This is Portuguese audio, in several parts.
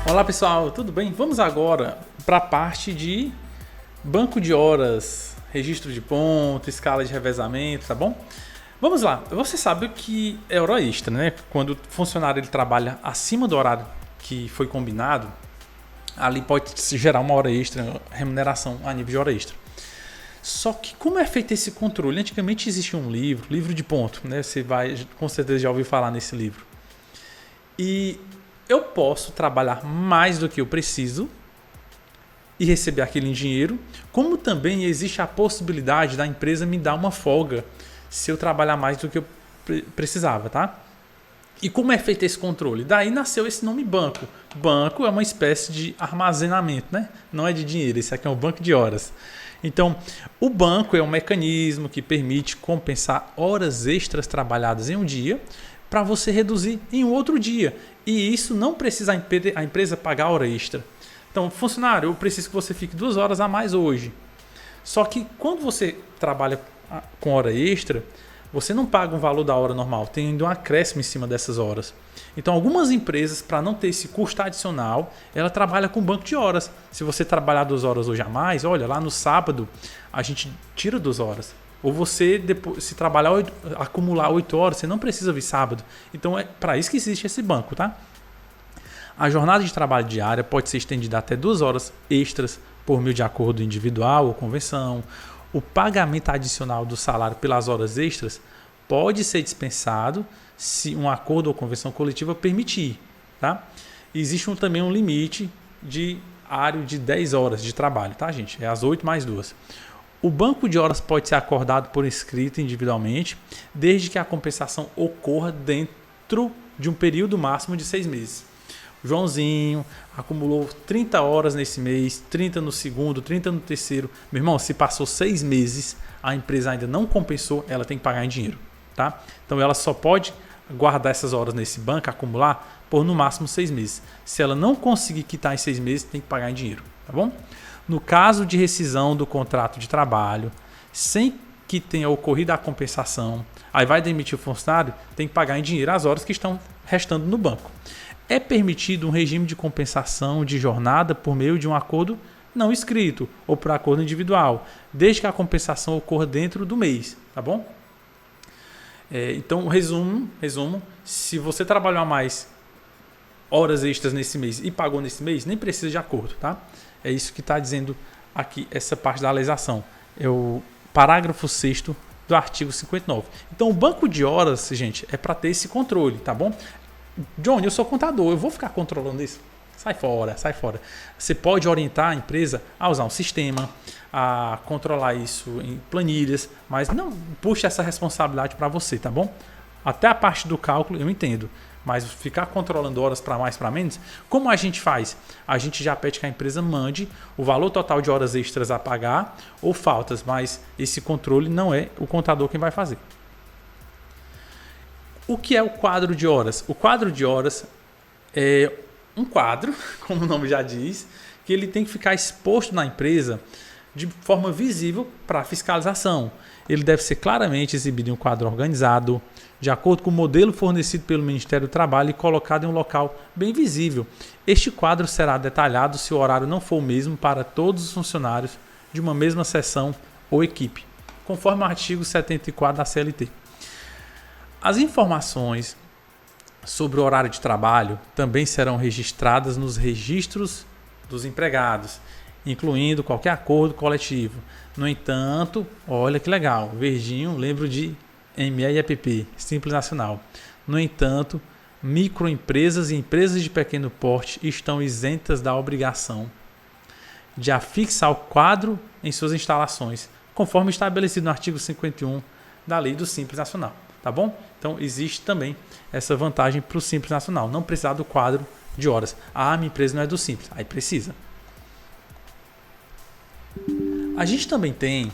Olá pessoal, tudo bem? Vamos agora para a parte de banco de horas, registro de ponto, escala de revezamento, tá bom? Vamos lá, você sabe o que é hora extra, né? Quando o funcionário ele trabalha acima do horário que foi combinado, ali pode se gerar uma hora extra, remuneração a nível de hora extra. Só que como é feito esse controle? Antigamente existia um livro de ponto, né? Você vai, com certeza já ouviu falar nesse livro. E eu posso trabalhar mais do que eu preciso e receber aquele em dinheiro, como também existe a possibilidade da empresa me dar uma folga se eu trabalhar mais do que eu precisava, tá? E como é feito esse controle? Daí nasceu esse nome banco. Banco é uma espécie de armazenamento, né? Não é de dinheiro, esse aqui é um banco de horas. Então, o banco é um mecanismo que permite compensar horas extras trabalhadas em um dia para você reduzir em um outro dia. E isso não precisa a empresa pagar hora extra. Então, funcionário, eu preciso que você fique 2 horas a mais hoje. Só que quando você trabalha com hora extra, você não paga um valor da hora normal, tem ainda um acréscimo em cima dessas horas. Então, algumas empresas, para não ter esse custo adicional, ela trabalha com banco de horas. Se você trabalhar 2 horas hoje a mais, olha, lá no sábado, a gente tira 2 horas. Ou você, depois, se trabalhar, acumular 8 horas, você não precisa vir sábado. Então, é para isso que existe esse banco, tá? A jornada de trabalho diária pode ser estendida até 2 horas extras por meio de acordo individual ou convenção. O pagamento adicional do salário pelas horas extras pode ser dispensado se um acordo ou convenção coletiva permitir. Tá? Existe também um limite diário de 10 horas de trabalho, tá, gente? É as 8 mais 2. O banco de horas pode ser acordado por escrito individualmente, desde que a compensação ocorra dentro de um período máximo de 6 meses. Joãozinho acumulou 30 horas nesse mês, 30 no segundo, 30 no terceiro. Meu irmão, se passou 6 meses, a empresa ainda não compensou, ela tem que pagar em dinheiro. Tá? Então ela só pode guardar essas horas nesse banco, acumular, por no máximo 6 meses. Se ela não conseguir quitar em 6 meses, tem que pagar em dinheiro. Tá bom? No caso de rescisão do contrato de trabalho, sem que tenha ocorrido a compensação, aí vai demitir o funcionário, tem que pagar em dinheiro as horas que estão restando no banco. É permitido um regime de compensação de jornada por meio de um acordo não escrito ou por acordo individual, desde que a compensação ocorra dentro do mês, tá bom? Então, resumo, se você trabalhar mais horas extras nesse mês e pagou nesse mês, nem precisa de acordo, tá? É isso que está dizendo aqui essa parte da legislação. É o parágrafo 6º do artigo 59. Então, o banco de horas, gente, é para ter esse controle, tá bom? Johnny, eu sou contador, eu vou ficar controlando isso? Sai fora. Você pode orientar a empresa a usar um sistema, a controlar isso em planilhas, mas não puxe essa responsabilidade para você, tá bom? Até a parte do cálculo eu entendo, mas ficar controlando horas para mais, para menos, como a gente faz? A gente já pede que a empresa mande o valor total de horas extras a pagar ou faltas, mas esse controle não é o contador quem vai fazer. O que é o quadro de horas? O quadro de horas é um quadro, como o nome já diz, que ele tem que ficar exposto na empresa de forma visível para a fiscalização. Ele deve ser claramente exibido em um quadro organizado, de acordo com o modelo fornecido pelo Ministério do Trabalho e colocado em um local bem visível. Este quadro será detalhado se o horário não for o mesmo para todos os funcionários de uma mesma seção ou equipe, conforme o artigo 74 da CLT. As informações sobre o horário de trabalho também serão registradas nos registros dos empregados, incluindo qualquer acordo coletivo. No entanto, olha que legal, verdinho, lembro de MEIAPP, Simples Nacional. No entanto, microempresas e empresas de pequeno porte estão isentas da obrigação de afixar o quadro em suas instalações, conforme estabelecido no artigo 51 da Lei do Simples Nacional. Tá bom? Então, existe também essa vantagem para o Simples Nacional. Não precisar do quadro de horas. Ah, minha empresa não é do Simples. Aí precisa. A gente também tem,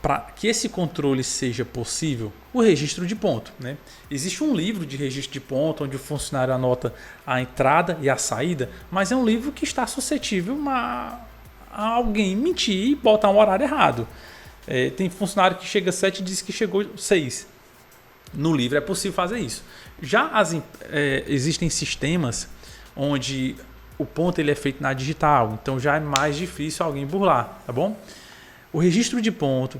para que esse controle seja possível, o registro de ponto. Né? Existe um livro de registro de ponto, onde o funcionário anota a entrada e a saída, mas é um livro que está suscetível a alguém mentir e botar um horário errado. Tem funcionário que chega às 7 e diz que chegou às 6. No livro é possível fazer isso. Já existem sistemas onde o ponto ele é feito na digital, então já é mais difícil alguém burlar, tá bom? O registro de ponto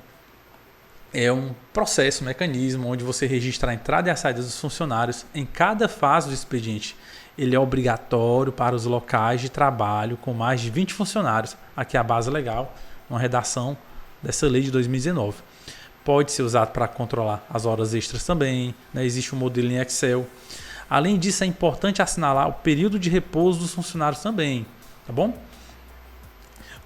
é um processo, um mecanismo onde você registra a entrada e a saída dos funcionários em cada fase do expediente. Ele é obrigatório para os locais de trabalho com mais de 20 funcionários. Aqui é a base legal, uma redação dessa lei de 2019. Pode ser usado para controlar as horas extras também, né? Existe um modelo em Excel. Além disso, é importante assinalar o período de repouso dos funcionários também, tá bom?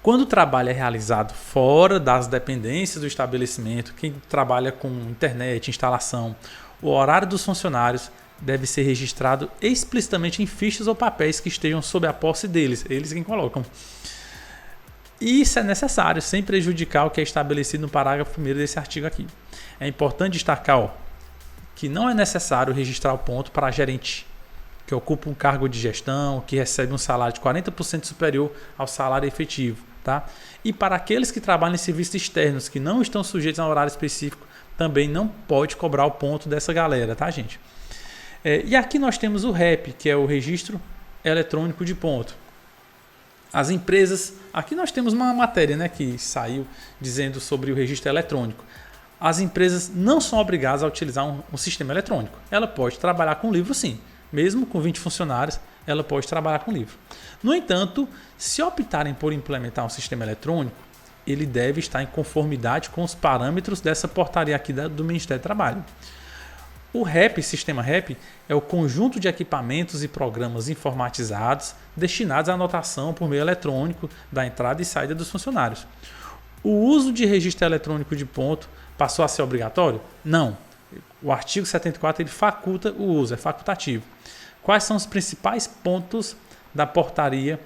Quando o trabalho é realizado fora das dependências do estabelecimento, quem trabalha com internet, instalação, o horário dos funcionários deve ser registrado explicitamente em fichas ou papéis que estejam sob a posse deles, eles quem colocam. E isso é necessário, sem prejudicar o que é estabelecido no parágrafo 1º desse artigo aqui. É importante destacar que não é necessário registrar o ponto para gerente que ocupa um cargo de gestão, que recebe um salário de 40% superior ao salário efetivo. Tá? E para aqueles que trabalham em serviços externos que não estão sujeitos a um horário específico, também não pode cobrar o ponto dessa galera, tá, gente? E aqui nós temos o REP, que é o Registro Eletrônico de Ponto. As empresas, aqui nós temos uma matéria, né, que saiu dizendo sobre o registro eletrônico. As empresas não são obrigadas a utilizar um sistema eletrônico. Ela pode trabalhar com livro, sim. Mesmo com 20 funcionários, ela pode trabalhar com livro. No entanto, se optarem por implementar um sistema eletrônico, ele deve estar em conformidade com os parâmetros dessa portaria aqui do Ministério do Trabalho. O REP, sistema REP, é o conjunto de equipamentos e programas informatizados destinados à anotação por meio eletrônico da entrada e saída dos funcionários. O uso de registro eletrônico de ponto passou a ser obrigatório? Não. O artigo 74 ele faculta o uso, é facultativo. Quais são os principais pontos da portaria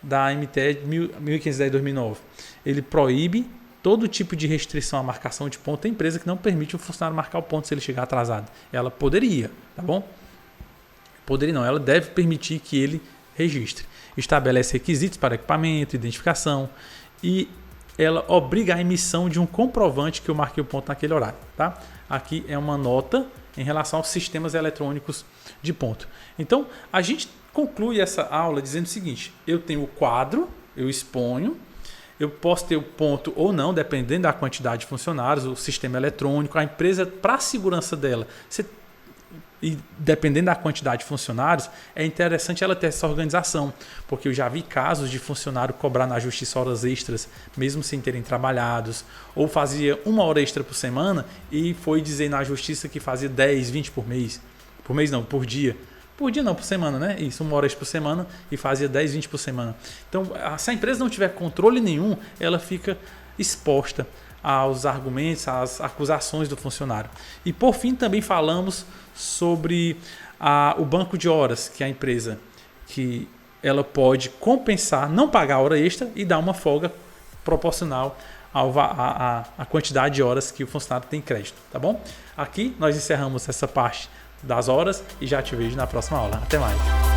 da MTE 1510/2009? Ele proíbe todo tipo de restrição à marcação de ponto da empresa que não permite o funcionário marcar o ponto se ele chegar atrasado. Ela poderia, tá bom? Poderia não, ela deve permitir que ele registre. Estabelece requisitos para equipamento, identificação e ela obriga a emissão de um comprovante que eu marquei o ponto naquele horário, tá? Aqui é uma nota em relação aos sistemas eletrônicos de ponto. Então, a gente conclui essa aula dizendo o seguinte: eu tenho o quadro, eu exponho, eu posso ter o ponto ou não, dependendo da quantidade de funcionários, o sistema eletrônico, a empresa, para a segurança dela, e dependendo da quantidade de funcionários, é interessante ela ter essa organização, porque eu já vi casos de funcionário cobrar na justiça horas extras, mesmo sem terem trabalhados, ou fazia 1 hora extra por semana e foi dizer na justiça que fazia 10, 20 por mês. Por mês não, por dia. Por dia não, por semana, né? Isso, 1 hora extra por semana e fazia 10, 20 por semana. Então, se a empresa não tiver controle nenhum, ela fica exposta aos argumentos, às acusações do funcionário. E por fim também falamos sobre o banco de horas, que é a empresa que ela pode compensar, não pagar a hora extra e dar uma folga proporcional à quantidade de horas que o funcionário tem crédito, tá bom? Aqui nós encerramos essa parte das horas e já te vejo na próxima aula. Até mais!